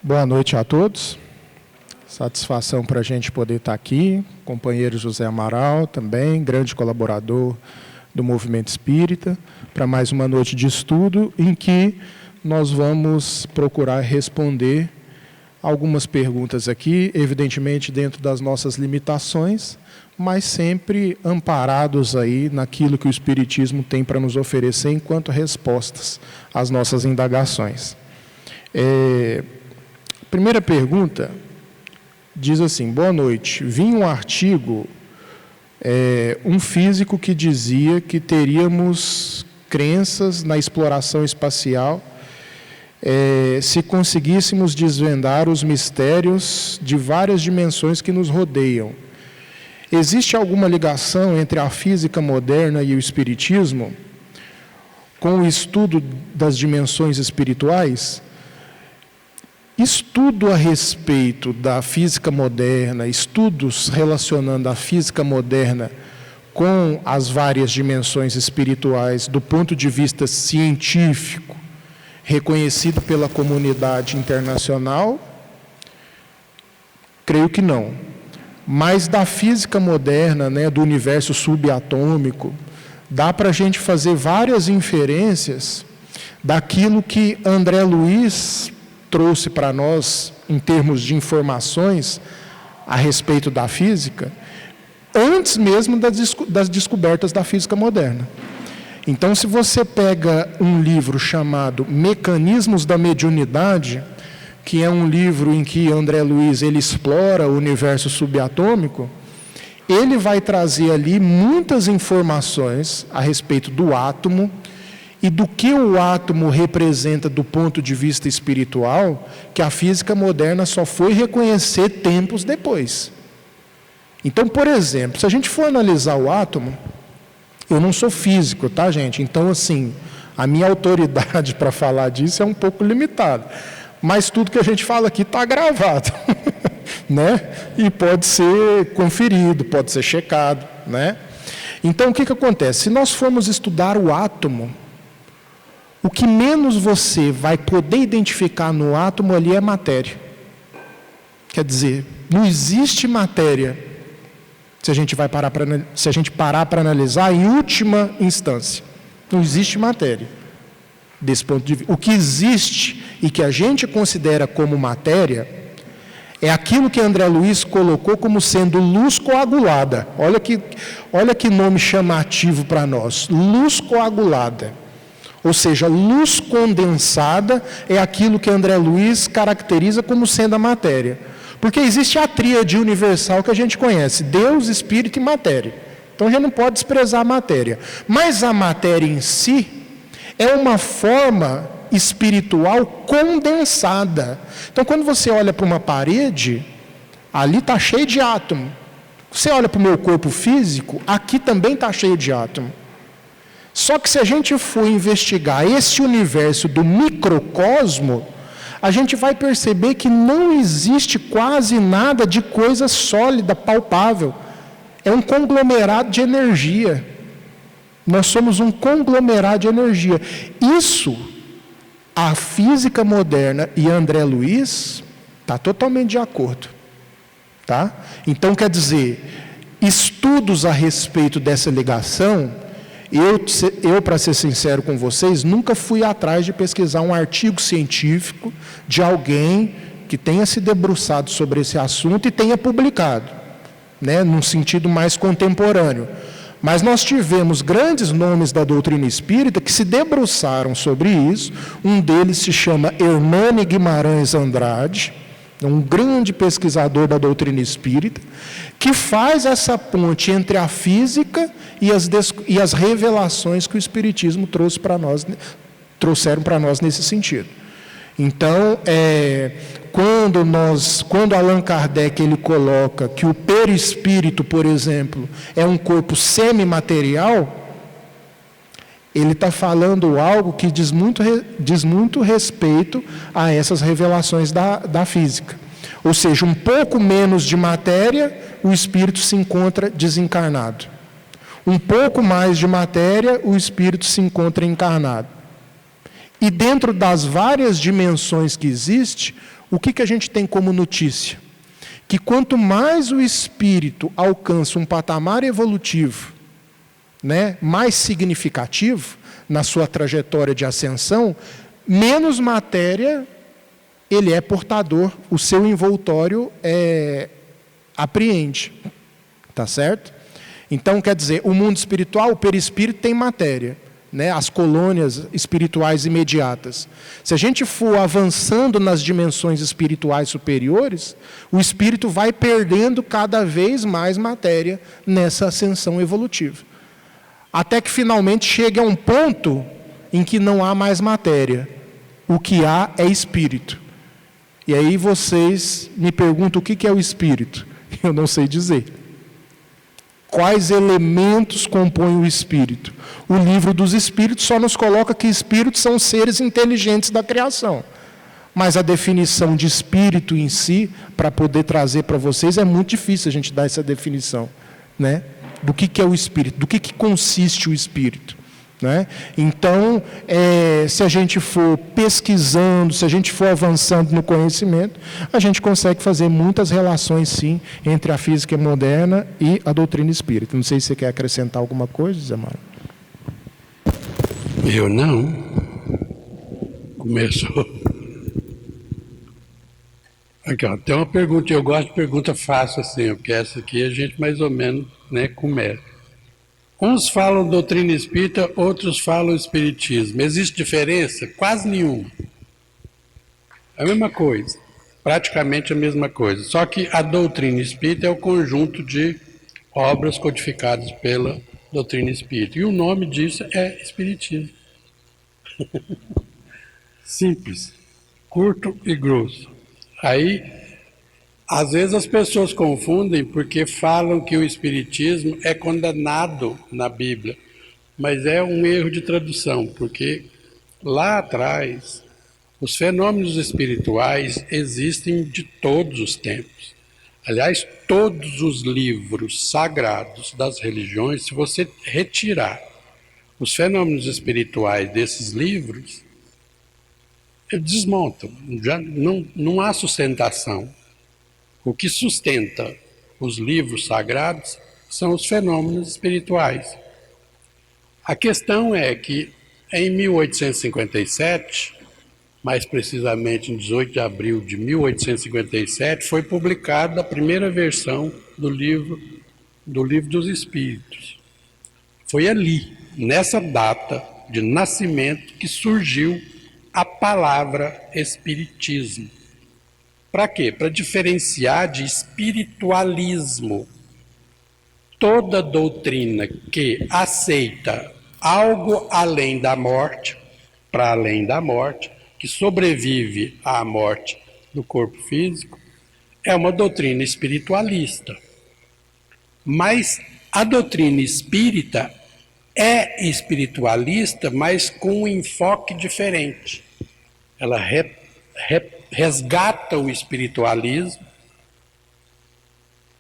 Boa noite a todos. Satisfação para a gente poder estar aqui. Companheiro José Amaral também, grande colaborador do Movimento Espírita, para mais uma noite de estudo em que nós vamos procurar responder algumas perguntas aqui, evidentemente dentro das nossas limitações, mas sempre amparados aí naquilo que o Espiritismo tem para nos oferecer enquanto respostas às nossas indagações. Primeira pergunta diz assim: boa noite, vi um artigo, um físico que dizia que teríamos crenças na exploração espacial se conseguíssemos desvendar os mistérios de várias dimensões que nos rodeiam. Existe alguma ligação entre a física moderna e o espiritismo com o estudo das dimensões espirituais? Estudo a respeito da física moderna, estudos relacionando a física moderna com as várias dimensões espirituais do ponto de vista científico, reconhecido pela comunidade internacional? Creio que não. Mas da física moderna, do universo subatômico, dá para a gente fazer várias inferências daquilo que André Luiz trouxe para nós, em termos de informações a respeito da física, antes mesmo das descobertas da física moderna. Então, se você pega um livro chamado Mecanismos da Mediunidade, que é um livro em que André Luiz ele explora o universo subatômico, ele vai trazer ali muitas informações a respeito do átomo e do que o átomo representa do ponto de vista espiritual, que a física moderna só foi reconhecer tempos depois. Então, por exemplo, se a gente for analisar o átomo, eu não sou físico, tá, gente? Então, assim, a minha autoridade para falar disso é um pouco limitada. Mas tudo que a gente fala aqui está gravado, E pode ser conferido, pode ser checado, Então, o que acontece? Se nós formos estudar o átomo, o que menos você vai poder identificar no átomo ali é matéria. Quer dizer, não existe matéria, se a gente parar para analisar em última instância. Não existe matéria desse ponto de vista. O que existe e que a gente considera como matéria é aquilo que André Luiz colocou como sendo luz coagulada. Olha que nome chamativo para nós, luz coagulada. Ou seja, luz condensada é aquilo que André Luiz caracteriza como sendo a matéria. Porque existe a tríade universal que a gente conhece: Deus, Espírito e matéria. Então a gente não pode desprezar a matéria. Mas a matéria em si é uma forma espiritual condensada. Então, quando você olha para uma parede, ali está cheio de átomo. Você olha para o meu corpo físico, aqui também está cheio de átomo. Só que se a gente for investigar esse universo do microcosmo, a gente vai perceber que não existe quase nada de coisa sólida, palpável. É um conglomerado de energia. Nós somos um conglomerado de energia. Isso, a física moderna e André Luiz está totalmente de acordo. Tá? Então, quer dizer, estudos a respeito dessa ligação, eu, para ser sincero com vocês, nunca fui atrás de pesquisar um artigo científico de alguém que tenha se debruçado sobre esse assunto e tenha publicado, num sentido mais contemporâneo. Mas nós tivemos grandes nomes da doutrina espírita que se debruçaram sobre isso. Um deles se chama Hernani Guimarães Andrade, um grande pesquisador da doutrina espírita, que faz essa ponte entre a física e as revelações que o Espiritismo trouxeram para nós nesse sentido. Então, quando Allan Kardec ele coloca que o perispírito, por exemplo, é um corpo semimaterial, ele está falando algo que diz muito respeito a essas revelações da física. Ou seja, um pouco menos de matéria, o espírito se encontra desencarnado. Um pouco mais de matéria, o espírito se encontra encarnado. E dentro das várias dimensões que existe, o que a gente tem como notícia? Que quanto mais o espírito alcança um patamar evolutivo, né, mais significativo na sua trajetória de ascensão, menos matéria ele é portador, o seu envoltório apreende. Tá certo? Então, quer dizer, o mundo espiritual, o perispírito tem matéria, né? As colônias espirituais imediatas. Se a gente for avançando nas dimensões espirituais superiores, o espírito vai perdendo cada vez mais matéria nessa ascensão evolutiva. Até que finalmente chegue a um ponto em que não há mais matéria. O que há é espírito. E aí vocês me perguntam o que é o espírito. Eu não sei dizer. Quais elementos compõem o espírito? O livro dos espíritos só nos coloca que espíritos são seres inteligentes da criação. Mas a definição de espírito em si, para poder trazer para vocês, é muito difícil a gente dar essa definição, né? Do que é o espírito, do que consiste o espírito. Né? Então, se a gente for pesquisando, se a gente for avançando no conhecimento, a gente consegue fazer muitas relações, sim, entre a física moderna e a doutrina espírita. Não sei se você quer acrescentar alguma coisa, Zé Mário. Eu não. Começou. Aqui, ó, tem uma pergunta, eu gosto de pergunta fácil assim, porque essa aqui a gente mais ou menos, né, começa. Uns falam doutrina espírita, outros falam espiritismo. Existe diferença? Quase nenhuma. É a mesma coisa, praticamente a mesma coisa. Só que a doutrina espírita é o conjunto de obras codificadas pela doutrina espírita. E o nome disso é espiritismo. Simples, curto e grosso. Aí, às vezes as pessoas confundem porque falam que o espiritismo é condenado na Bíblia, mas é um erro de tradução, porque lá atrás os fenômenos espirituais existem de todos os tempos. Aliás, todos os livros sagrados das religiões, se você retirar os fenômenos espirituais desses livros, eles desmontam, já não há sustentação. O que sustenta os livros sagrados são os fenômenos espirituais. A questão é que, em 1857, mais precisamente em 18 de abril de 1857, foi publicada a primeira versão do livro dos Espíritos. Foi ali, nessa data de nascimento, que surgiu a palavra espiritismo. Para quê? Para diferenciar de espiritualismo. Toda doutrina que aceita algo além da morte, para além da morte, que sobrevive à morte do corpo físico, é uma doutrina espiritualista. Mas a doutrina espírita é espiritualista, mas com um enfoque diferente. Ela resgata o espiritualismo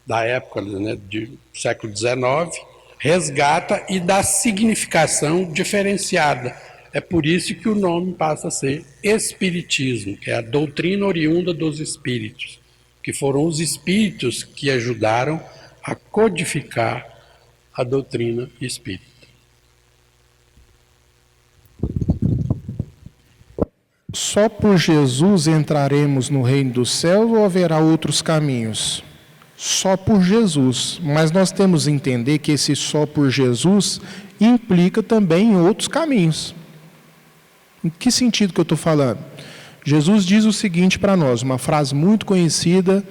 da época, né, do século XIX, resgata e dá significação diferenciada. É por isso que o nome passa a ser espiritismo, que é a doutrina oriunda dos espíritos, que foram os espíritos que ajudaram a codificar a doutrina espírita. Só por Jesus entraremos no reino dos céus ou haverá outros caminhos? Só por Jesus. Mas nós temos que entender que esse só por Jesus implica também em outros caminhos. Em que sentido que eu estou falando? Jesus diz o seguinte para nós, uma frase muito conhecida,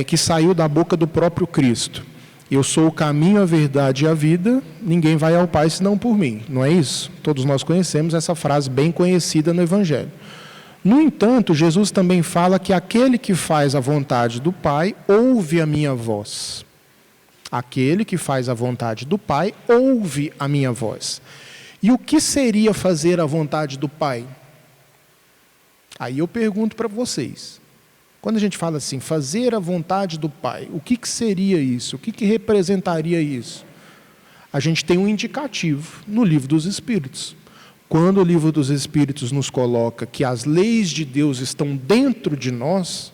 que saiu da boca do próprio Cristo. Eu sou o caminho, a verdade e a vida, ninguém vai ao Pai senão por mim. Não é isso? Todos nós conhecemos essa frase bem conhecida no Evangelho. No entanto, Jesus também fala que aquele que faz a vontade do Pai ouve a minha voz. Aquele que faz a vontade do Pai ouve a minha voz. E o que seria fazer a vontade do Pai? Aí eu pergunto para vocês. Quando a gente fala assim, fazer a vontade do Pai, o que seria isso? O que representaria isso? A gente tem um indicativo no Livro dos Espíritos. quando o Livro dos Espíritos nos coloca que as leis de Deus estão dentro de nós,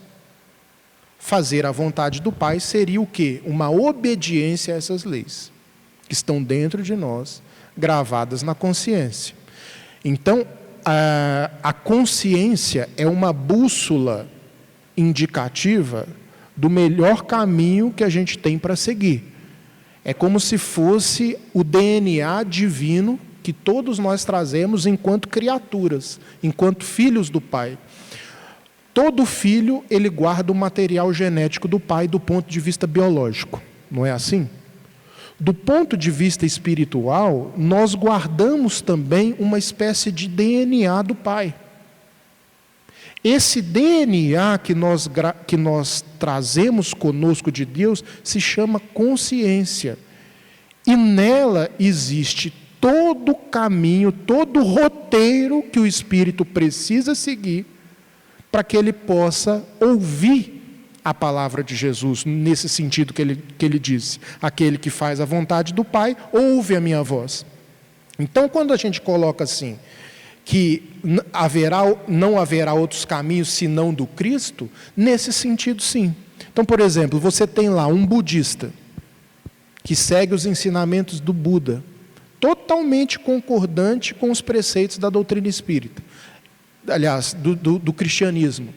fazer a vontade do Pai seria o quê? Uma obediência a essas leis, que estão dentro de nós, gravadas na consciência. Então, a consciência é uma bússola indicativa do melhor caminho que a gente tem para seguir. É como se fosse o DNA divino que todos nós trazemos enquanto criaturas, enquanto filhos do Pai. Todo filho, ele guarda o material genético do pai do ponto de vista biológico, não é assim? Do ponto de vista espiritual, nós guardamos também uma espécie de DNA do pai. Esse DNA que nós trazemos conosco de Deus se chama consciência. E nela existe todo o caminho, todo o roteiro que o espírito precisa seguir para que ele possa ouvir a palavra de Jesus, nesse sentido que ele disse. Aquele que faz a vontade do Pai, ouve a minha voz. Então, quando a gente coloca assim, que não haverá outros caminhos senão do Cristo, nesse sentido sim. Então, por exemplo, você tem lá um budista, que segue os ensinamentos do Buda, totalmente concordante com os preceitos da doutrina espírita. Aliás, do cristianismo,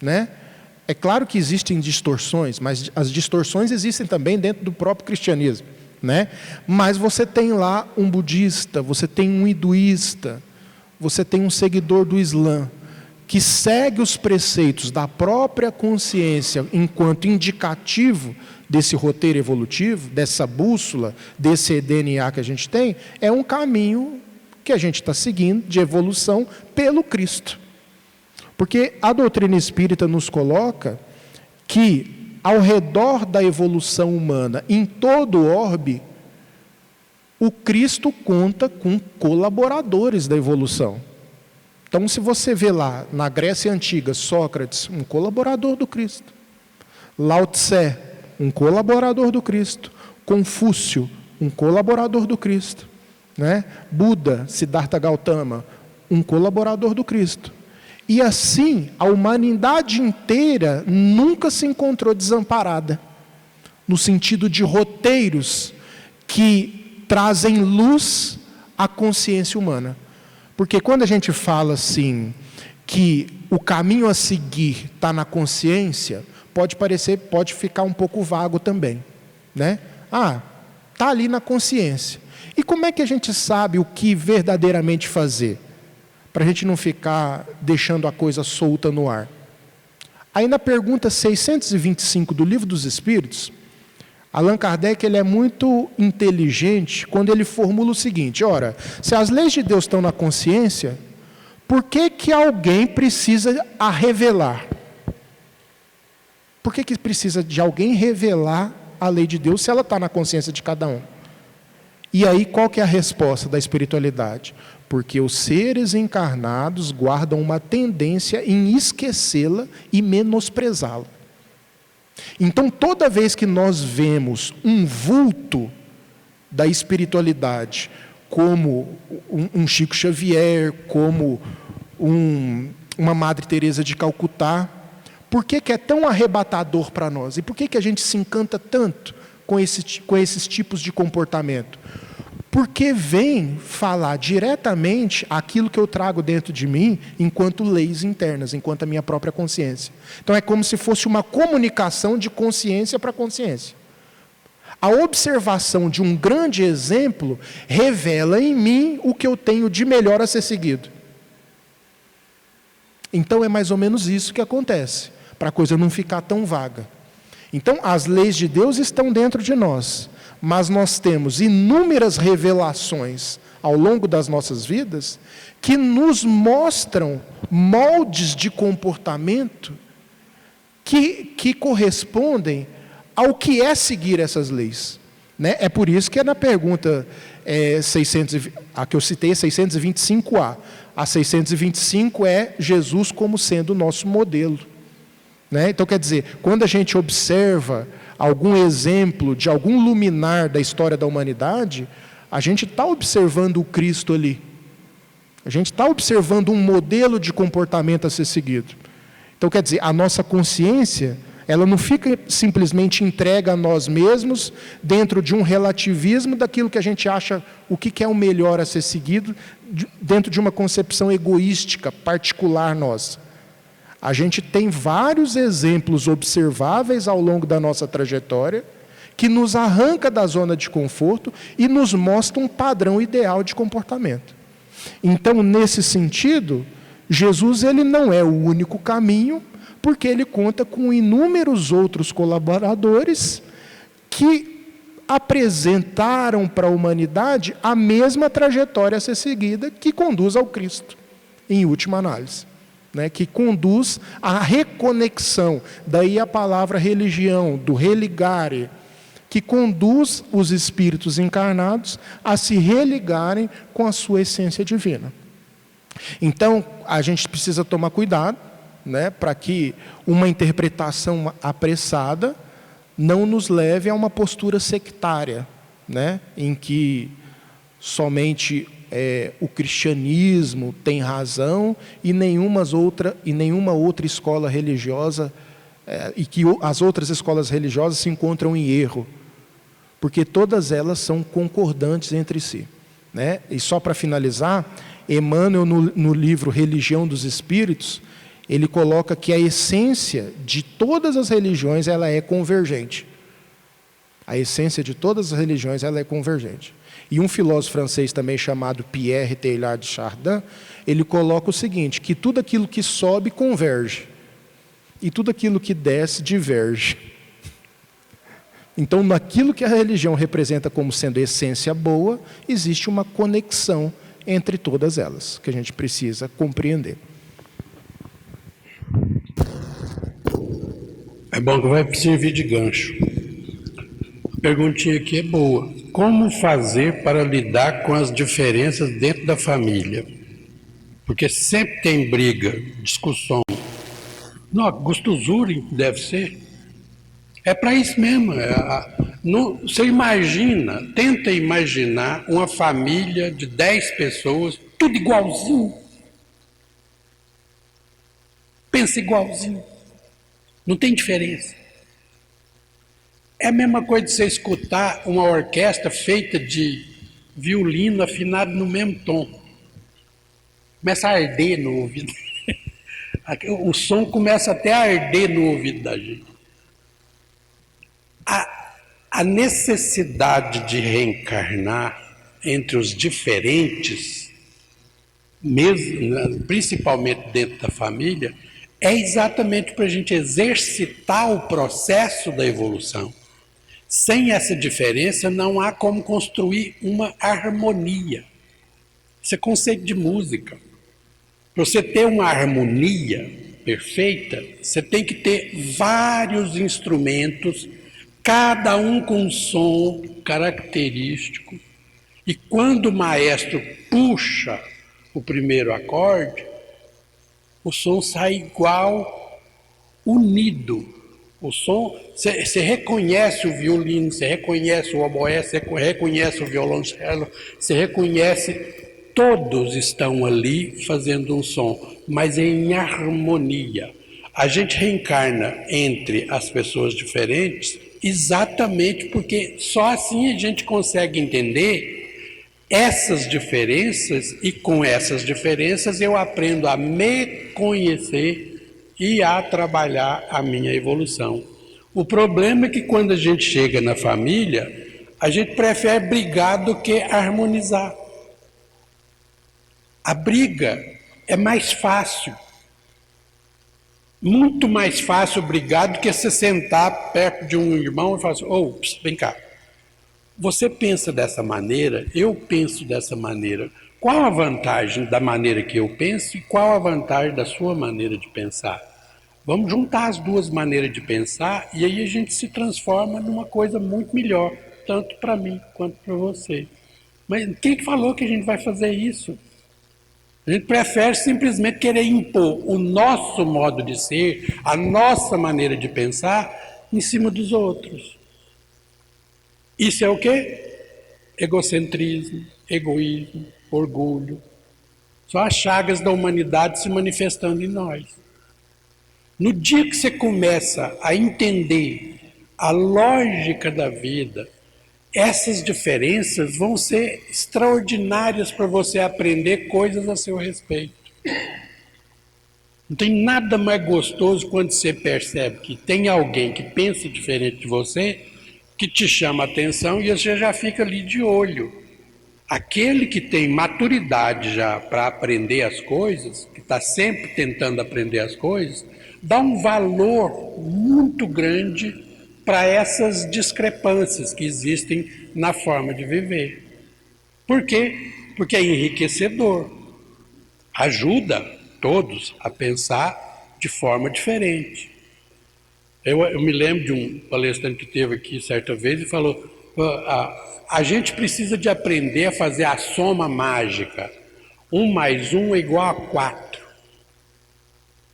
né? É claro que existem distorções, mas as distorções existem também dentro do próprio cristianismo, né? Mas você tem lá um budista, você tem um hinduísta, você tem um seguidor do Islã, que segue os preceitos da própria consciência enquanto indicativo desse roteiro evolutivo, dessa bússola, desse DNA que a gente tem, é um caminho que a gente está seguindo de evolução pelo Cristo. Porque a doutrina espírita nos coloca que ao redor da evolução humana, em todo o orbe, o Cristo conta com colaboradores da evolução. Então, se você vê lá, na Grécia Antiga, Sócrates, um colaborador do Cristo. Lao Tse, um colaborador do Cristo. Confúcio, um colaborador do Cristo. Né? Buda, Siddhartha Gautama, um colaborador do Cristo. E assim, a humanidade inteira nunca se encontrou desamparada, no sentido de roteiros que trazem luz à consciência humana. Porque quando a gente fala assim, que o caminho a seguir está na consciência, pode ficar um pouco vago também, né? Está ali na consciência. E como é que a gente sabe o que verdadeiramente fazer? Para a gente não ficar deixando a coisa solta no ar. Aí na pergunta 625 do Livro dos Espíritos, Allan Kardec ele é muito inteligente quando ele formula o seguinte: ora, se as leis de Deus estão na consciência, por que alguém precisa a revelar? Por que precisa de alguém revelar a lei de Deus se ela está na consciência de cada um? E aí qual que é a resposta da espiritualidade? Porque os seres encarnados guardam uma tendência em esquecê-la e menosprezá-la. Então, toda vez que nós vemos um vulto da espiritualidade, como um Chico Xavier, como uma Madre Teresa de Calcutá, por que é tão arrebatador para nós? E por que a gente se encanta tanto com esses tipos de comportamento? Porque vem falar diretamente aquilo que eu trago dentro de mim enquanto leis internas, enquanto a minha própria consciência. Então é como se fosse uma comunicação de consciência para consciência. A observação de um grande exemplo revela em mim o que eu tenho de melhor a ser seguido. Então é mais ou menos isso que acontece, para a coisa não ficar tão vaga. Então as leis de Deus estão dentro de nós, mas nós temos inúmeras revelações ao longo das nossas vidas que nos mostram moldes de comportamento que correspondem ao que é seguir essas leis, né? É por isso que é na pergunta a que eu citei, 625A. A 625 é Jesus como sendo o nosso modelo, né? Então, quer dizer, quando a gente observa algum exemplo de algum luminar da história da humanidade, a gente está observando o Cristo ali. A gente está observando um modelo de comportamento a ser seguido. Então, quer dizer, a nossa consciência, ela não fica simplesmente entregue a nós mesmos dentro de um relativismo daquilo que a gente acha o que é o melhor a ser seguido, dentro de uma concepção egoística, particular nossa. A gente tem vários exemplos observáveis ao longo da nossa trajetória que nos arranca da zona de conforto e nos mostra um padrão ideal de comportamento. Então, nesse sentido, Jesus ele não é o único caminho, porque ele conta com inúmeros outros colaboradores que apresentaram para a humanidade a mesma trajetória a ser seguida que conduz ao Cristo, em última análise, né? Que conduz à reconexão, daí a palavra religião, do religare, que conduz os espíritos encarnados a se religarem com a sua essência divina. Então, a gente precisa tomar cuidado, né, para que uma interpretação apressada não nos leve a uma postura sectária, né, em que somente o cristianismo tem razão e nenhuma outra escola religiosa, e que as outras escolas religiosas se encontram em erro, porque todas elas são concordantes entre si, né? E só para finalizar, Emmanuel, no livro Religião dos Espíritos, ele coloca que a essência de todas as religiões ela é convergente. A essência de todas as religiões ela é convergente. E um filósofo francês também chamado Pierre Teilhard de Chardin, ele coloca o seguinte, que tudo aquilo que sobe converge, e tudo aquilo que desce diverge. Então, naquilo que a religião representa como sendo essência boa, existe uma conexão entre todas elas, que a gente precisa compreender. É bom que vai servir de gancho. A perguntinha aqui é boa. Como fazer para lidar com as diferenças dentro da família? Porque sempre tem briga, discussão. Não, gostosura deve ser. É para isso mesmo. Você imagina, tenta imaginar uma família de 10 pessoas, tudo igualzinho. Pensa igualzinho. Não tem diferença. É a mesma coisa de você escutar uma orquestra feita de violino afinado no mesmo tom. Começa a arder no ouvido. O som começa até a arder no ouvido da gente. A necessidade de reencarnar entre os diferentes, mesmo, principalmente dentro da família, é exatamente para a gente exercitar o processo da evolução. Sem essa diferença, não há como construir uma harmonia. Isso é conceito de música. Para você ter uma harmonia perfeita, você tem que ter vários instrumentos, cada um com um som característico. E quando o maestro puxa o primeiro acorde, o som sai igual, unido. O som, você reconhece o violino, você reconhece o oboé, você reconhece o violoncelo, você reconhece, todos estão ali fazendo um som, mas em harmonia. A gente reencarna entre as pessoas diferentes exatamente porque só assim a gente consegue entender essas diferenças, e com essas diferenças eu aprendo a me conhecer e a trabalhar a minha evolução. O problema é que quando a gente chega na família, a gente prefere brigar do que harmonizar. A briga é mais fácil. Muito mais fácil brigar do que você sentar perto de um irmão e falar assim, vem cá. Você pensa dessa maneira, eu penso dessa maneira. Qual a vantagem da maneira que eu penso e qual a vantagem da sua maneira de pensar? Vamos juntar as duas maneiras de pensar e aí a gente se transforma numa coisa muito melhor, tanto para mim quanto para você. Mas quem que falou que a gente vai fazer isso? A gente prefere simplesmente querer impor o nosso modo de ser, a nossa maneira de pensar, em cima dos outros. Isso é o quê? Egocentrismo, egoísmo, orgulho. São as chagas da humanidade se manifestando em nós. No dia que você começa a entender a lógica da vida, essas diferenças vão ser extraordinárias para você aprender coisas a seu respeito. Não tem nada mais gostoso quando você percebe que tem alguém que pensa diferente de você, que te chama a atenção e você já fica ali de olho. Aquele que tem maturidade já para aprender as coisas, que está sempre tentando aprender as coisas, dá um valor muito grande para essas discrepâncias que existem na forma de viver. Por quê? Porque é enriquecedor. Ajuda todos a pensar de forma diferente. Eu me lembro de um palestrante que teve aqui certa vez e falou: a gente precisa de aprender a fazer a soma mágica. 1 mais 1 é igual a 4.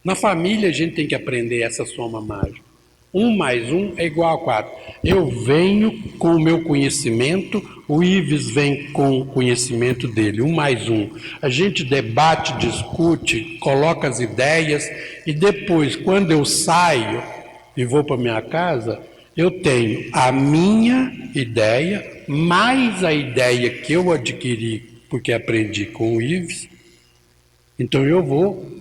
Na família a gente tem que aprender essa soma mágica. 1 mais 1 é igual a 4. Eu venho com o meu conhecimento, o Ives vem com o conhecimento dele. 1 mais 1. A gente debate, discute, coloca as ideias e depois, quando eu saio e vou para minha casa, eu tenho a minha ideia, mais a ideia que eu adquiri porque aprendi com o Ives. Então eu vou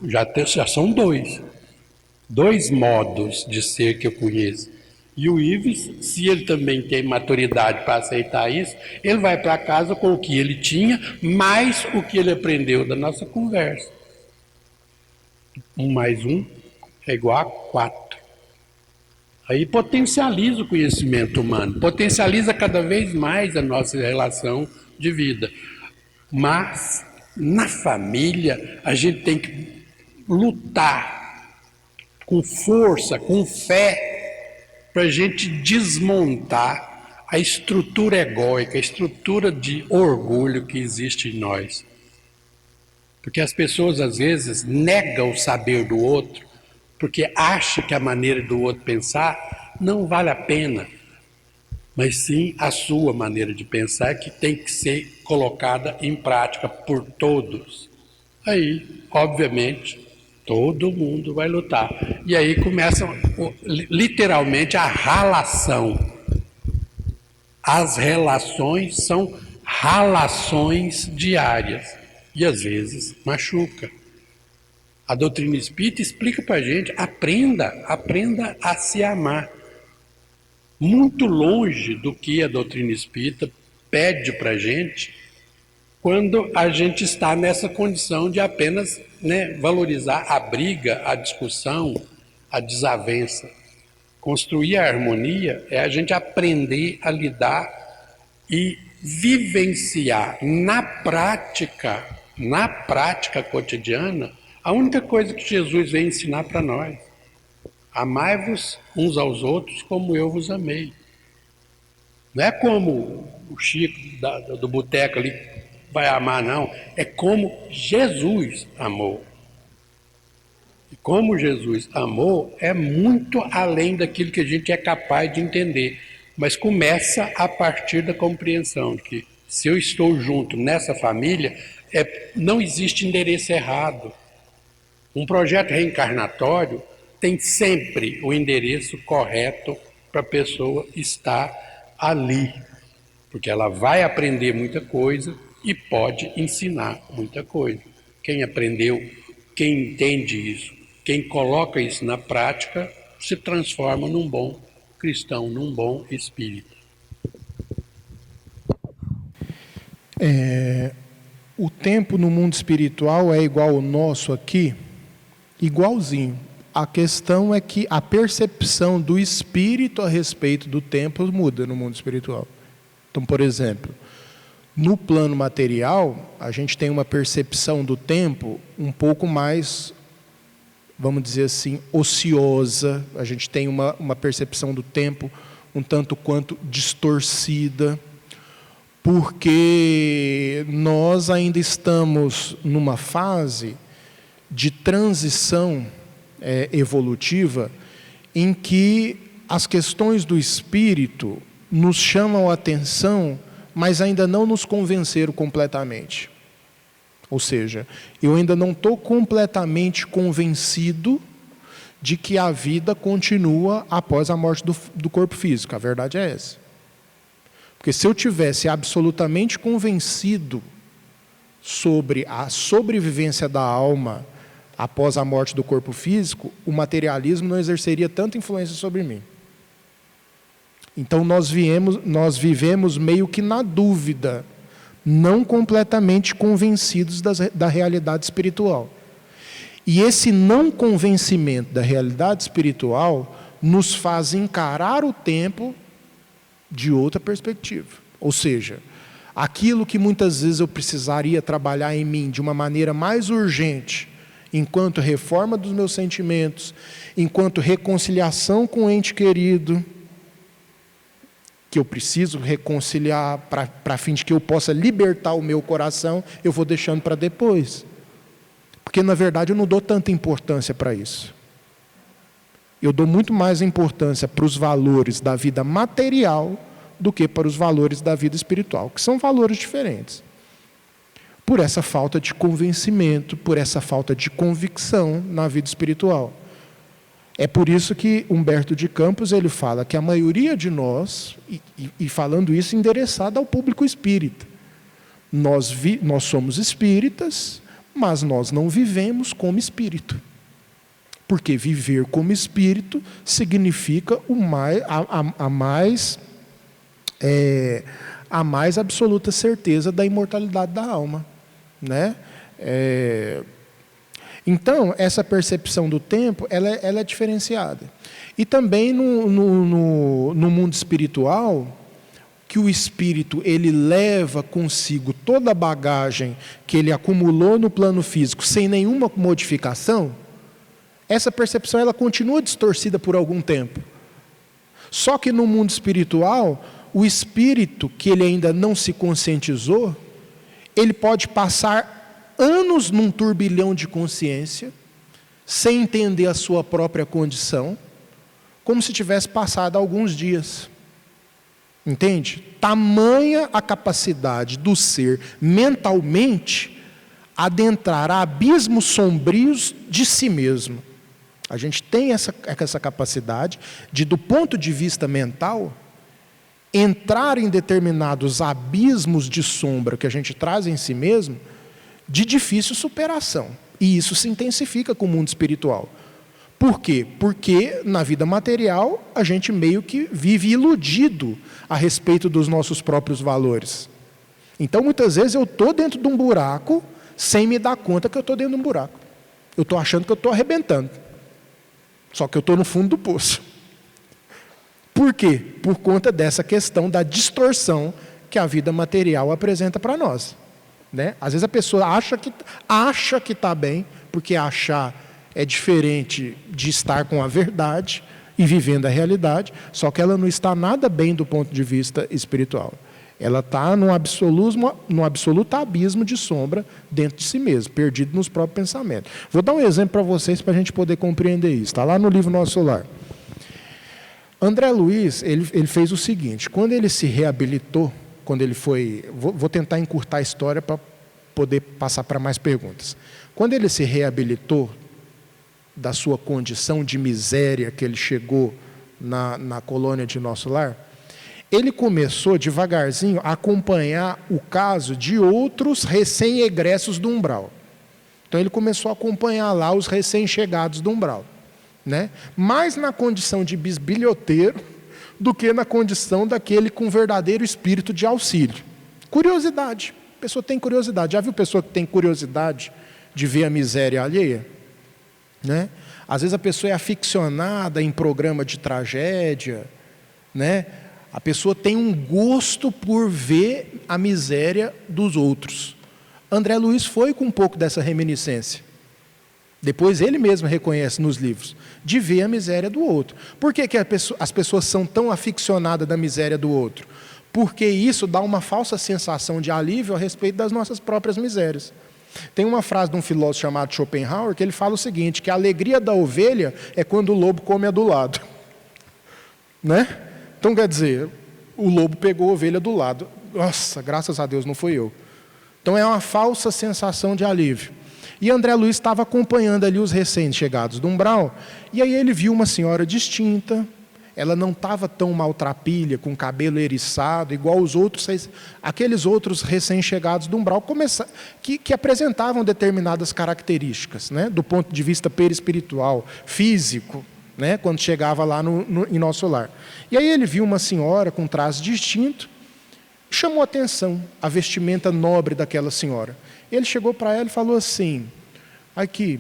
já são dois modos de ser que eu conheço. E o Ives, se ele também tem maturidade para aceitar isso, ele vai para casa com o que ele tinha, mais o que ele aprendeu da nossa conversa. 1 mais 1 é igual a 4. Aí potencializa o conhecimento humano, potencializa cada vez mais a nossa relação de vida. Mas, na família, a gente tem que lutar com força, com fé, para a gente desmontar a estrutura egóica, a estrutura de orgulho que existe em nós. Porque as pessoas, às vezes, negam o saber do outro, porque acham que a maneira do outro pensar não vale a pena, mas sim a sua maneira de pensar que tem que ser colocada em prática por todos. Aí, obviamente, todo mundo vai lutar. E aí começa literalmente a ralação. As relações são ralações diárias e às vezes machuca. A doutrina espírita explica para a gente, aprenda a se amar. Muito longe do que a doutrina espírita pede para a gente, quando a gente está nessa condição de apenas valorizar a briga, a discussão, a desavença. Construir a harmonia é a gente aprender a lidar e vivenciar na prática cotidiana, a única coisa que Jesus vem ensinar para nós: amai-vos uns aos outros como eu vos amei. Não é como o Chico do boteco ali vai amar, não. É como Jesus amou. E como Jesus amou é muito além daquilo que a gente é capaz de entender. Mas começa a partir da compreensão de que, se eu estou junto nessa família, não existe endereço errado. Um projeto reencarnatório tem sempre o endereço correto para a pessoa estar ali, porque ela vai aprender muita coisa e pode ensinar muita coisa. Quem aprendeu, quem entende isso, quem coloca isso na prática, se transforma num bom cristão, num bom espírito. O tempo no mundo espiritual é igual ao nosso aqui? Igualzinho. A questão é que a percepção do espírito a respeito do tempo muda no mundo espiritual. Então, por exemplo, no plano material, a gente tem uma percepção do tempo um pouco mais, vamos dizer assim, ociosa. A gente tem uma percepção do tempo um tanto quanto distorcida, porque nós ainda estamos numa fase de transição evolutiva, em que as questões do espírito nos chamam a atenção, mas ainda não nos convenceram completamente. Ou seja, eu ainda não estou completamente convencido de que a vida continua após a morte do corpo físico. A verdade é essa. Porque se eu tivesse absolutamente convencido sobre a sobrevivência da alma após a morte do corpo físico, o materialismo não exerceria tanta influência sobre mim. Então nós vivemos meio que na dúvida, não completamente convencidos da realidade espiritual. E esse não convencimento da realidade espiritual nos faz encarar o tempo de outra perspectiva. Ou seja, aquilo que muitas vezes eu precisaria trabalhar em mim de uma maneira mais urgente, enquanto reforma dos meus sentimentos, enquanto reconciliação com o ente querido, que eu preciso reconciliar para fim de que eu possa libertar o meu coração, eu vou deixando para depois. Porque, na verdade, eu não dou tanta importância para isso. Eu dou muito mais importância para os valores da vida material do que para os valores da vida espiritual, que são valores diferentes. Por essa falta de convencimento, por essa falta de convicção na vida espiritual. É por isso que Humberto de Campos ele fala que a maioria de nós, e falando isso endereçado ao público espírita, nós somos espíritas, mas nós não vivemos como espírito. Porque viver como espírito significa a mais absoluta certeza da imortalidade da alma, né? Então, essa percepção do tempo, ela é diferenciada. E também no mundo espiritual, que o espírito ele leva consigo toda a bagagem que ele acumulou no plano físico sem nenhuma modificação, essa percepção ela continua distorcida por algum tempo. Só que no mundo espiritual, o espírito que ele ainda não se conscientizou, ele pode passar anos num turbilhão de consciência, sem entender a sua própria condição, como se tivesse passado alguns dias. Entende? Tamanha a capacidade do ser mentalmente adentrar abismos sombrios de si mesmo. A gente tem essa capacidade de, do ponto de vista mental, entrar em determinados abismos de sombra que a gente traz em si mesmo, de difícil superação. E isso se intensifica com o mundo espiritual. Por quê? Porque na vida material a gente meio que vive iludido a respeito dos nossos próprios valores. Então muitas vezes eu estou dentro de um buraco sem me dar conta que eu estou dentro de um buraco. Eu estou achando que eu estou arrebentando. Só que eu estou no fundo do poço. Por quê? Por conta dessa questão da distorção que a vida material apresenta para nós. Né? Às vezes a pessoa acha que está bem, porque achar é diferente de estar com a verdade e vivendo a realidade, só que ela não está nada bem do ponto de vista espiritual. Ela está num absoluto abismo de sombra dentro de si mesma, perdido nos próprios pensamentos. Vou dar um exemplo para vocês para a gente poder compreender isso. Está lá no livro Nosso Lar. André Luiz, ele fez o seguinte, quando ele se reabilitou, quando ele foi... Vou tentar encurtar a história para poder passar para mais perguntas. Quando ele se reabilitou da sua condição de miséria que ele chegou na colônia de Nosso Lar, ele começou devagarzinho a acompanhar o caso de outros recém-egressos do umbral. Então ele começou a acompanhar lá os recém-chegados do umbral, né? Mais na condição de bisbilhoteiro do que na condição daquele com verdadeiro espírito de auxílio. Curiosidade. A pessoa tem curiosidade. Já viu pessoa que tem curiosidade de ver a miséria alheia? Né? Às vezes a pessoa é aficionada em programa de tragédia, né? A pessoa tem um gosto por ver a miséria dos outros. André Luiz foi com um pouco dessa reminiscência. Depois ele mesmo reconhece nos livros, de ver a miséria do outro. Por que as pessoas são tão aficionadas da miséria do outro? Porque isso dá uma falsa sensação de alívio a respeito das nossas próprias misérias. Tem uma frase de um filósofo chamado Schopenhauer que ele fala o seguinte, que a alegria da ovelha é quando o lobo come a do lado. Né? Então quer dizer, o lobo pegou a ovelha do lado. Nossa, graças a Deus não foi eu. Então é uma falsa sensação de alívio. E André Luiz estava acompanhando ali os recém-chegados do umbral, e aí ele viu uma senhora distinta. Ela não estava tão maltrapilha, com cabelo eriçado, igual aqueles outros recém-chegados do umbral, que apresentavam determinadas características, né, do ponto de vista perispiritual, físico, né, quando chegava lá em nosso lar. E aí ele viu uma senhora com traço distinto, chamou a atenção a vestimenta nobre daquela senhora. Ele chegou para ela e falou assim: aqui,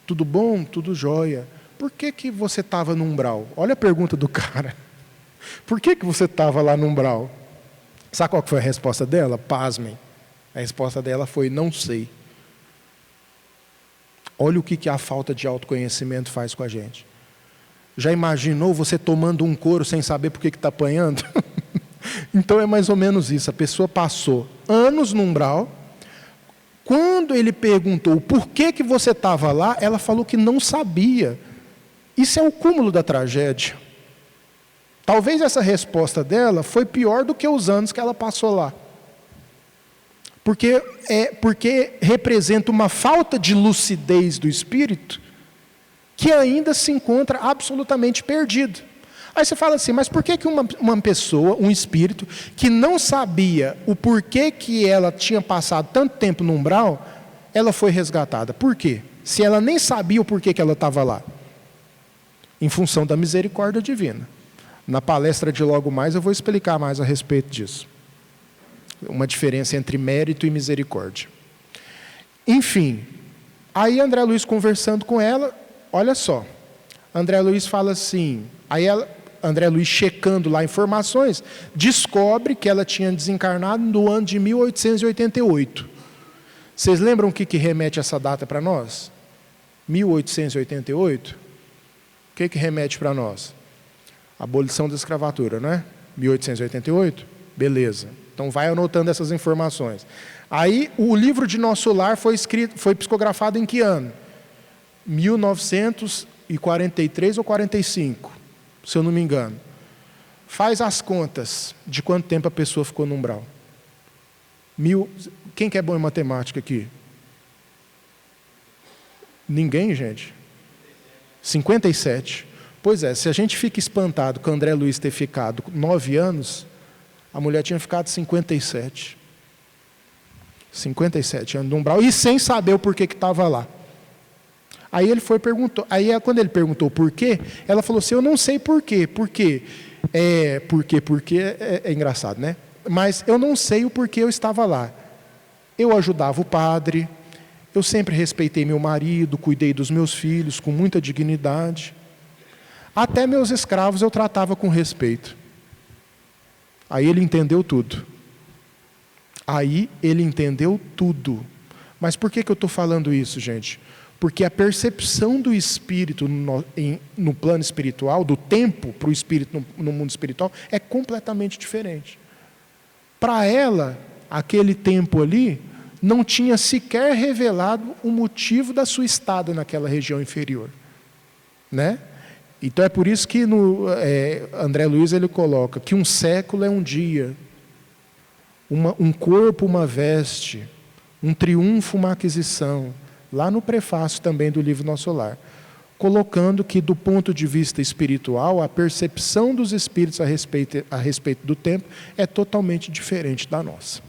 tudo bom? Tudo jóia. Por que você estava no umbral? Olha a pergunta do cara. Por que você estava lá no umbral? Sabe qual foi a resposta dela? Pasmem. A resposta dela foi: não sei. Olha o que a falta de autoconhecimento faz com a gente. Já imaginou você tomando um couro sem saber por que está apanhando? Então é mais ou menos isso. A pessoa passou anos no umbral. Quando ele perguntou por que você estava lá, ela falou que não sabia. Isso é o cúmulo da tragédia. Talvez essa resposta dela foi pior do que os anos que ela passou lá. Porque representa uma falta de lucidez do espírito que ainda se encontra absolutamente perdido. Aí você fala assim, mas por que uma pessoa, um espírito, que não sabia o porquê que ela tinha passado tanto tempo no umbral, ela foi resgatada? Por quê? Se ela nem sabia o porquê que ela estava lá. Em função da misericórdia divina. Na palestra de logo mais eu vou explicar mais a respeito disso. Uma diferença entre mérito e misericórdia. Enfim, aí André Luiz conversando com ela, olha só, André Luiz fala assim, André Luiz checando lá informações, descobre que ela tinha desencarnado no ano de 1888. Vocês lembram o que remete essa data para nós? 1888? O que remete para nós? Abolição da escravatura, não é? 1888? Beleza. Então vai anotando essas informações. Aí o livro de Nosso Lar foi psicografado em que ano? 1943 ou 45, se eu não me engano. Faz as contas de quanto tempo a pessoa ficou no umbral. Quem que é bom em matemática aqui? Ninguém, gente? 57. Pois é, se a gente fica espantado com o André Luiz ter ficado 9 anos, a mulher tinha ficado 57. 57 anos no umbral, e sem saber o porquê que estava lá. Aí ele perguntou, quando ele perguntou por quê, ela falou assim, eu não sei por quê. Por quê? Porque é engraçado, né? Mas eu não sei o porquê eu estava lá. Eu ajudava o padre, eu sempre respeitei meu marido, cuidei dos meus filhos com muita dignidade. Até meus escravos eu tratava com respeito. Aí ele entendeu tudo. Mas por que eu estou falando isso, gente? Porque a percepção do espírito no plano espiritual, do tempo para o espírito no mundo espiritual, é completamente diferente. Para ela, aquele tempo ali não tinha sequer revelado o motivo da sua estada naquela região inferior, né? Então é por isso que André Luiz ele coloca que um século é um dia, um corpo uma veste, um triunfo uma aquisição, lá no prefácio também do livro Nosso Lar, colocando que do ponto de vista espiritual, a percepção dos espíritos a respeito do tempo é totalmente diferente da nossa.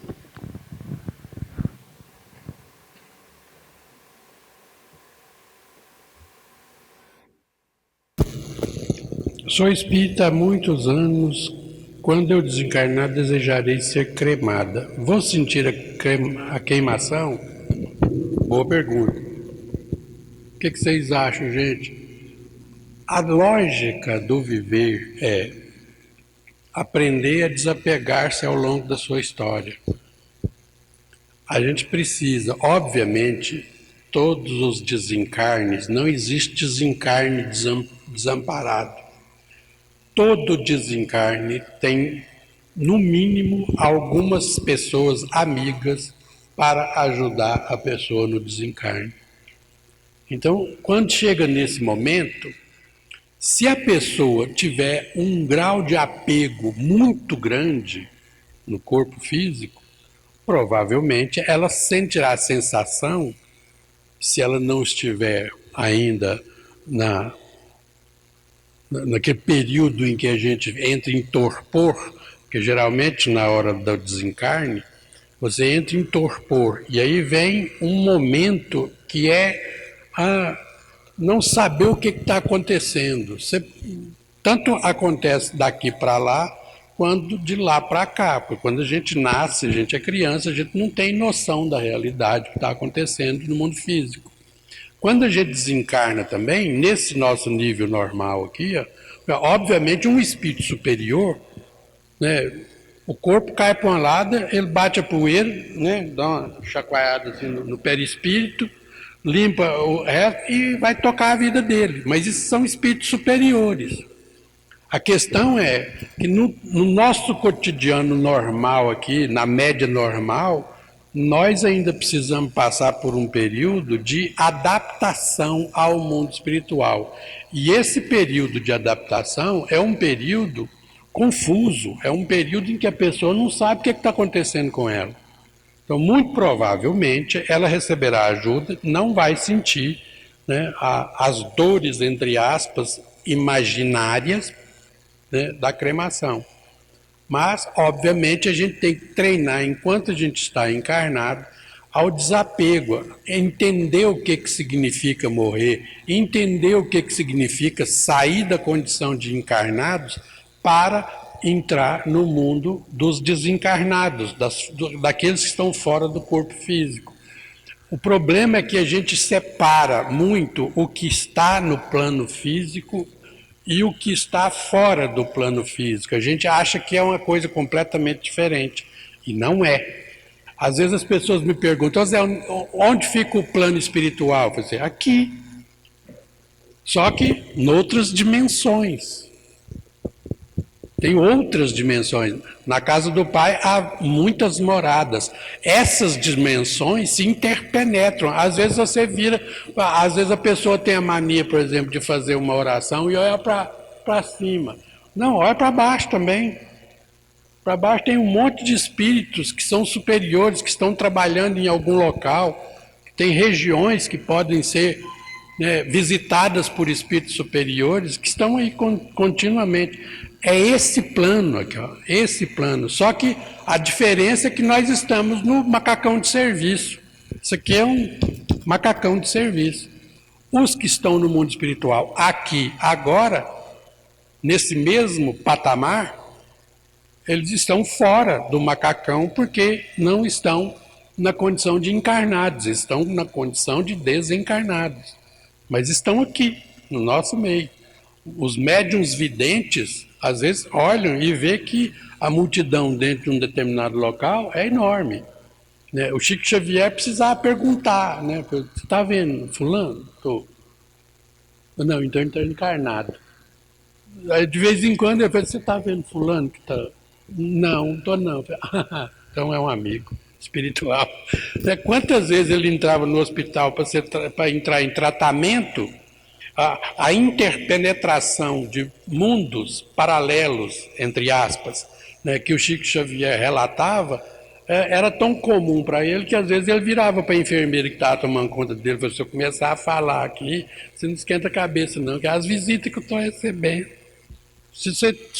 Sou espírita há muitos anos. Quando eu desencarnar, desejarei ser cremada. Vou sentir a queimação? Boa pergunta. O que vocês acham, gente? A lógica do viver é aprender a desapegar-se ao longo da sua história. A gente precisa, obviamente, todos os desencarnes, não existe desencarne desamparado. Todo desencarne tem, no mínimo, algumas pessoas amigas para ajudar a pessoa no desencarne. Então, quando chega nesse momento, se a pessoa tiver um grau de apego muito grande, no corpo físico, provavelmente ela sentirá a sensação, se ela não estiver ainda naquele período em que a gente entra em torpor, porque geralmente na hora do desencarne, você entra em torpor, e aí vem um momento que é não saber o que está acontecendo. Tanto acontece daqui para lá, quanto de lá para cá, porque quando a gente nasce, a gente é criança, a gente não tem noção da realidade que está acontecendo no mundo físico. Quando a gente desencarna também, nesse nosso nível normal aqui, obviamente um espírito superior, né, o corpo cai para um lado, ele bate a poeira, né, dá uma chacoalhada assim no perispírito, limpa o resto e vai tocar a vida dele. Mas isso são espíritos superiores. A questão é que no nosso cotidiano normal aqui, na média normal, nós ainda precisamos passar por um período de adaptação ao mundo espiritual. E esse período de adaptação é um período confuso, é um período em que a pessoa não sabe o que está acontecendo com ela. Então, muito provavelmente, ela receberá ajuda, não vai sentir, né, as dores, entre aspas, imaginárias, né, da cremação. Mas, obviamente, a gente tem que treinar, enquanto a gente está encarnado, ao desapego, entender o que significa morrer, entender o que significa sair da condição de encarnados para entrar no mundo dos desencarnados, daqueles que estão fora do corpo físico. O problema é que a gente separa muito o que está no plano físico e o que está fora do plano físico. A gente acha que é uma coisa completamente diferente, e não é. Às vezes as pessoas me perguntam, Zé, onde fica o plano espiritual? Eu falei, aqui. Só que em outras dimensões. Tem outras dimensões. Na casa do Pai há muitas moradas. Essas dimensões se interpenetram. Às vezes você vira, às vezes a pessoa tem a mania, por exemplo, de fazer uma oração e olha para cima. Não, olha para baixo também. Para baixo tem um monte de espíritos que são superiores, que estão trabalhando em algum local. Tem regiões que podem ser, né, visitadas por espíritos superiores, que estão aí continuamente. É esse plano aqui, ó, esse plano. Só que a diferença é que nós estamos no macacão de serviço. Isso aqui é um macacão de serviço. Os que estão no mundo espiritual aqui, agora, nesse mesmo patamar, eles estão fora do macacão porque não estão na condição de encarnados, estão na condição de desencarnados. Mas estão aqui, no nosso meio. Os médiuns videntes, às vezes, olham e vê que a multidão dentro de um determinado local é enorme. Né? O Chico Xavier precisava perguntar, né? Você está vendo fulano? Estou. Não, então ele está encarnado. Aí, de vez em quando eu falo, você está vendo fulano que está... Não estou não. Então é um amigo espiritual. Quantas vezes ele entrava no hospital para entrar em tratamento, a interpenetração de mundos paralelos, entre aspas, né, que o Chico Xavier relatava, era tão comum para ele que às vezes ele virava para a enfermeira que estava tomando conta dele e falou, se eu começar a falar aqui, você não esquenta a cabeça não, que é as visitas que eu estou recebendo. Se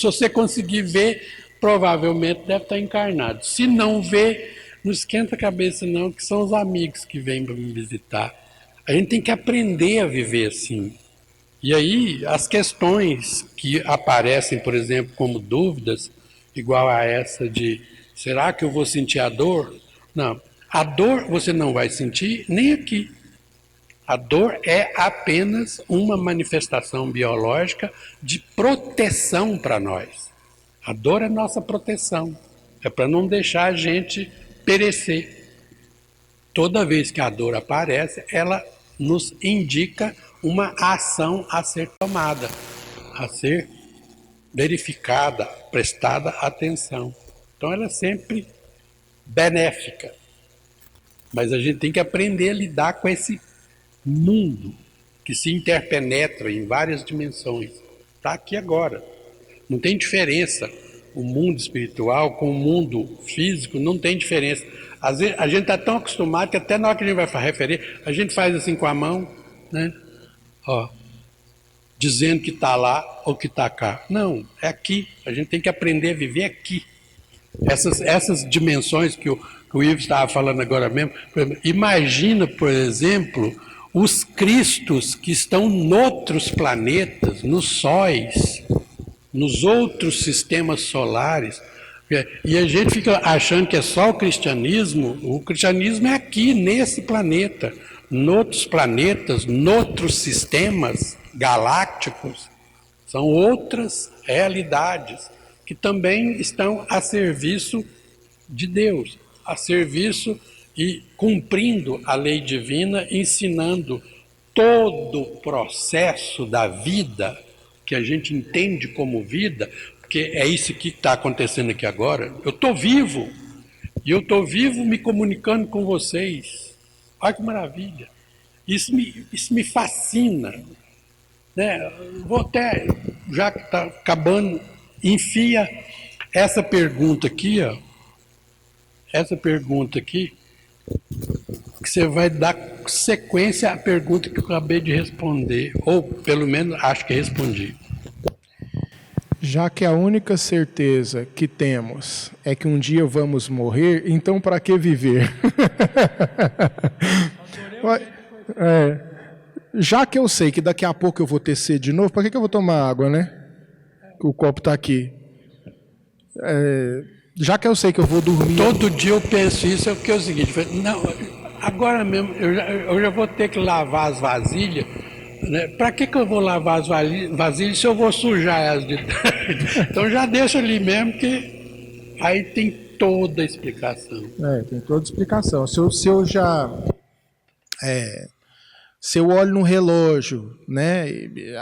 você conseguir ver, provavelmente deve estar encarnado. Se não ver, não esquenta a cabeça não, que são os amigos que vêm para me visitar. A gente tem que aprender a viver assim. E aí, as questões que aparecem, por exemplo, como dúvidas, igual a essa de, será que eu vou sentir a dor? Não, a dor você não vai sentir nem aqui. A dor é apenas uma manifestação biológica de proteção para nós. A dor é nossa proteção, é para não deixar a gente perecer. Toda vez que a dor aparece, ela nos indica uma ação a ser tomada, a ser verificada, prestada atenção. Então ela é sempre benéfica. Mas a gente tem que aprender a lidar com esse mundo que se interpenetra em várias dimensões. Está aqui agora. Não tem diferença o mundo espiritual com o mundo físico não tem diferença. Às vezes a gente está tão acostumado que até na hora que a gente vai referir, a gente faz assim com a mão, né? Ó, dizendo que está lá ou que está cá. Não, é aqui. A gente tem que aprender a viver aqui. Essas dimensões que o Ivo estava falando agora mesmo. Imagina, por exemplo, os cristos que estão noutros planetas, nos sóis, nos outros sistemas solares. E a gente fica achando que é só o cristianismo é aqui, nesse planeta. Noutros planetas, noutros sistemas galácticos, são outras realidades que também estão a serviço de Deus, a serviço e cumprindo a lei divina, ensinando todo o processo da vida, que a gente entende como vida, porque é isso que está acontecendo aqui agora. Eu estou vivo, e eu estou vivo me comunicando com vocês. Olha que maravilha. Isso me fascina. Né? Vou até, já que está acabando, enfia essa pergunta aqui, ó. Essa pergunta aqui, que você vai dar sequência à pergunta que eu acabei de responder, ou pelo menos acho que respondi. Já que a única certeza que temos é que um dia vamos morrer, então para que viver? Já que eu sei que daqui a pouco eu vou ter sede de novo, para que eu vou tomar água, né? O copo está aqui. Já que eu sei que eu vou dormir... Todo dia eu penso isso, é porque é o seguinte, não, agora mesmo eu já vou ter que lavar as vasilhas, né? Para que eu vou lavar as vasilhas se eu vou sujar elas de tarde? Então já deixa ali mesmo, que aí tem toda a explicação. Tem toda a explicação. Se eu já... Se eu olho no relógio, né,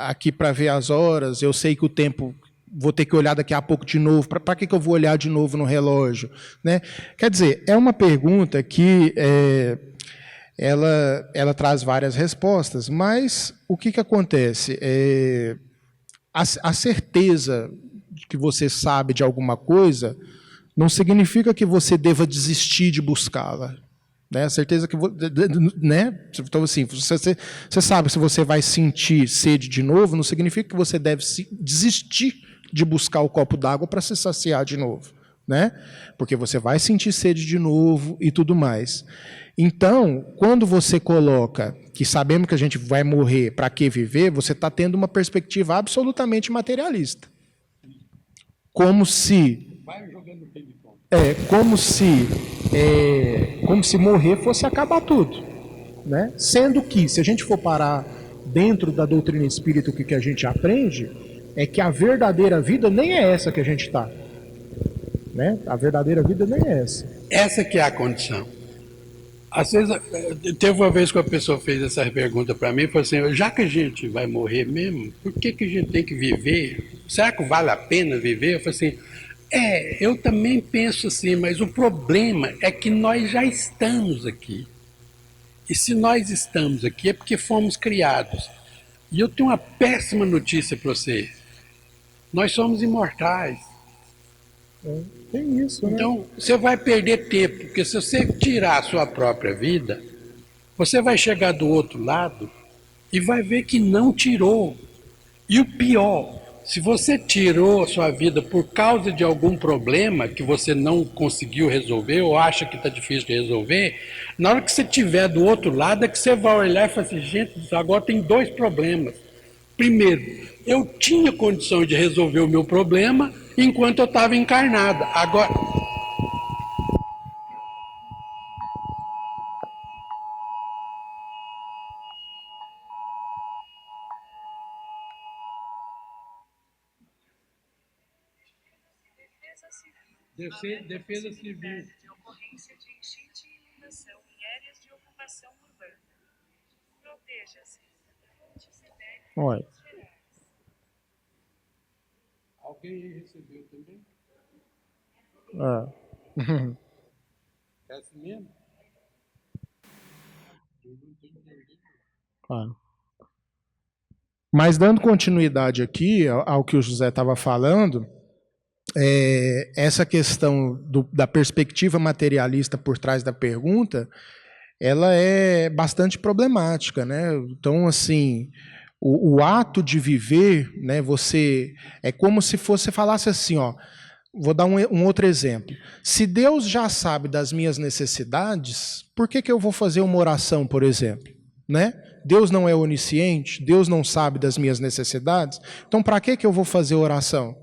aqui para ver as horas, eu sei que o tempo... Vou ter que olhar daqui a pouco de novo. Para que eu vou olhar de novo no relógio? Né? Quer dizer, é uma pergunta que ela traz várias respostas, mas o que acontece? A certeza de que você sabe de alguma coisa não significa que você deva desistir de buscá-la. Né? A certeza que... Né? Então, assim, você sabe que se você vai sentir sede de novo, não significa que você deve desistir de buscar o copo d'água para se saciar de novo, né? Porque você vai sentir sede de novo e tudo mais. Então, quando você coloca que sabemos que a gente vai morrer, para que viver, você está tendo uma perspectiva absolutamente materialista. Como se morrer fosse acabar tudo, né? Sendo que, se a gente for parar dentro da doutrina espírita, o que a gente aprende é que a verdadeira vida nem é essa que a gente está. Né? A verdadeira vida nem é essa. Essa que é a condição. Às vezes, teve uma vez que uma pessoa fez essa pergunta para mim, falou assim, já que a gente vai morrer mesmo, por que a gente tem que viver? Será que vale a pena viver? Eu falei assim, eu também penso assim, mas o problema é que nós já estamos aqui. E se nós estamos aqui é porque fomos criados. E eu tenho uma péssima notícia para você. Nós somos imortais. Tem isso, né? Então, você vai perder tempo, porque se você tirar a sua própria vida, você vai chegar do outro lado e vai ver que não tirou. E o pior, se você tirou a sua vida por causa de algum problema que você não conseguiu resolver ou acha que está difícil de resolver, na hora que você estiver do outro lado é que você vai olhar e falar assim, gente, agora tem dois problemas. Primeiro, eu tinha condição de resolver o meu problema enquanto eu estava encarnada. Agora... Defesa Civil. De ocorrência de enchente e inundação em áreas de ocupação urbana. Proteja-se. Olha. Alguém recebeu também? É assim mesmo? Mas dando continuidade aqui ao que o José estava falando, essa questão da perspectiva materialista por trás da pergunta, ela é bastante problemática, né? Então, assim, o ato de viver, né, é como se você falasse assim, ó, vou dar um outro exemplo. Se Deus já sabe das minhas necessidades, por que eu vou fazer uma oração, por exemplo? Né? Deus não é onisciente, Deus não sabe das minhas necessidades, então para que eu vou fazer oração?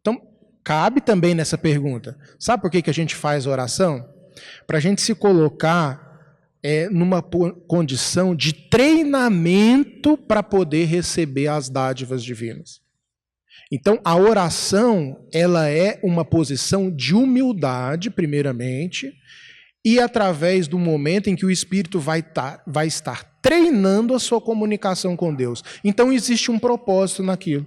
Então, cabe também nessa pergunta. Sabe por que a gente faz oração? Para a gente se colocar numa condição de treinamento para poder receber as dádivas divinas. Então, a oração, ela é uma posição de humildade, primeiramente, e através do momento em que o Espírito vai estar treinando a sua comunicação com Deus. Então, existe um propósito naquilo.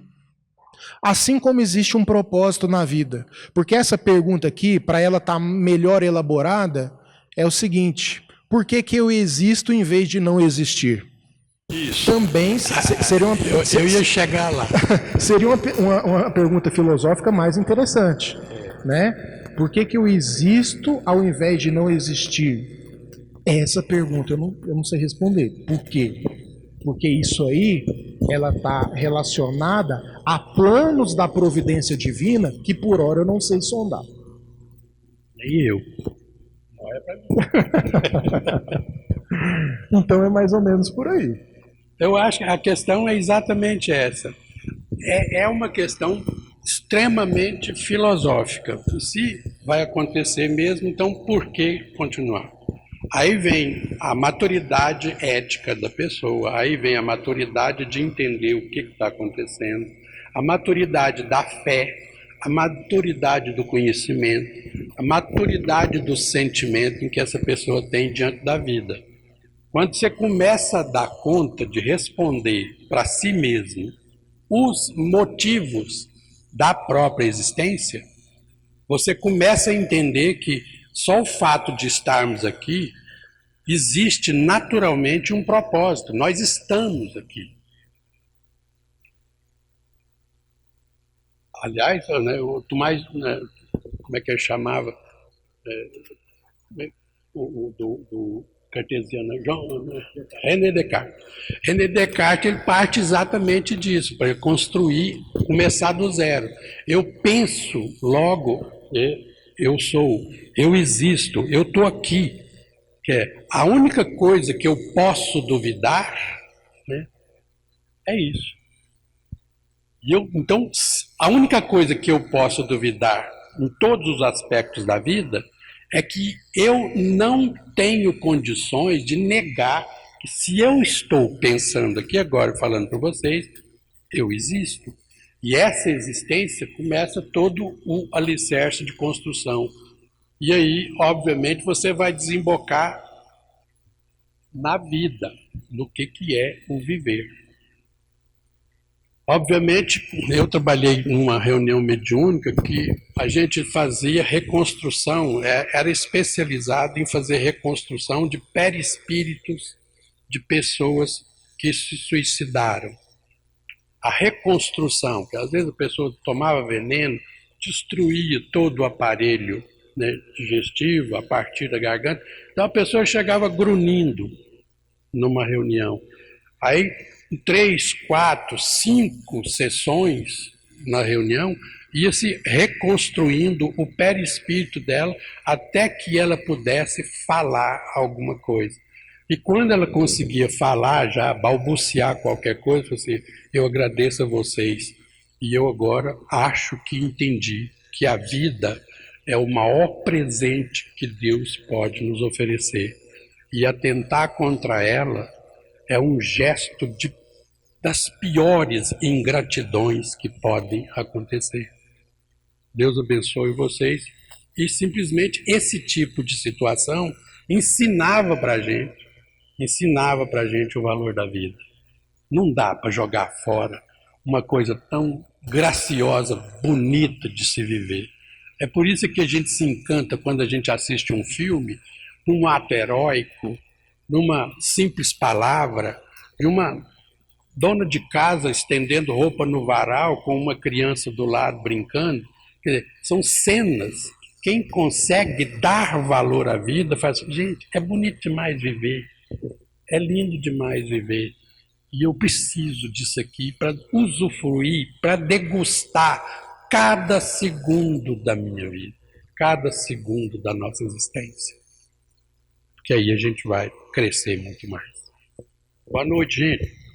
Assim como existe um propósito na vida. Porque essa pergunta aqui, para ela estar melhor elaborada, é o seguinte: por que eu existo em vez de não existir? Isso. Também seria uma... Eu ia chegar lá. Seria uma pergunta filosófica mais interessante, né? Por que eu existo ao invés de não existir? Essa pergunta eu não sei responder. Por quê? Porque isso aí, ela está relacionada a planos da providência divina que por hora eu não sei sondar. Nem eu. Não é para mim. Então é mais ou menos por aí. Eu acho que a questão é exatamente essa. É uma questão extremamente filosófica. Se vai acontecer mesmo, então por que continuar? Aí vem a maturidade ética da pessoa, aí vem a maturidade de entender o que está acontecendo, a maturidade da fé, a maturidade do conhecimento, a maturidade do sentimento em que essa pessoa tem diante da vida. Quando você começa a dar conta de responder para si mesmo os motivos da própria existência, você começa a entender que só o fato de estarmos aqui, existe naturalmente um propósito. Nós estamos aqui. Aliás, né, o Tomás, né, como é que ele chamava? Do cartesiano, René Descartes. René Descartes, ele parte exatamente disso, para construir, começar do zero. Eu penso, logo, eu sou, eu existo, eu estou aqui. A única coisa que eu posso duvidar, né, é isso. Então, a única coisa que eu posso duvidar em todos os aspectos da vida é que eu não tenho condições de negar que se eu estou pensando aqui agora, falando para vocês, eu existo. E essa existência começa todo o alicerce de construção. E aí, obviamente, você vai desembocar na vida, no que é o viver. Obviamente, eu trabalhei numa reunião mediúnica que a gente fazia reconstrução, era especializado em fazer reconstrução de perispíritos de pessoas que se suicidaram. A reconstrução, que às vezes a pessoa tomava veneno, destruía todo o aparelho, né, digestivo a partir da garganta, então a pessoa chegava grunhindo numa reunião. Aí, 3, 4, 5 sessões na reunião, ia se reconstruindo o perispírito dela até que ela pudesse falar alguma coisa. E quando ela conseguia falar, já balbuciar qualquer coisa, assim, eu agradeço a vocês e eu agora acho que entendi que a vida é o maior presente que Deus pode nos oferecer. E atentar contra ela é um gesto das piores ingratidões que podem acontecer. Deus abençoe vocês. E simplesmente esse tipo de situação ensinava para a gente o valor da vida. Não dá para jogar fora uma coisa tão graciosa, bonita de se viver. É por isso que a gente se encanta quando a gente assiste um filme, num ato heróico, numa simples palavra, de uma dona de casa estendendo roupa no varal com uma criança do lado brincando. Quer dizer, são cenas. Quem consegue dar valor à vida faz assim, gente, é bonito demais viver, é lindo demais viver. E eu preciso disso aqui para usufruir, para degustar cada segundo da minha vida, cada segundo da nossa existência. Porque aí a gente vai crescer muito mais. Boa noite, gente.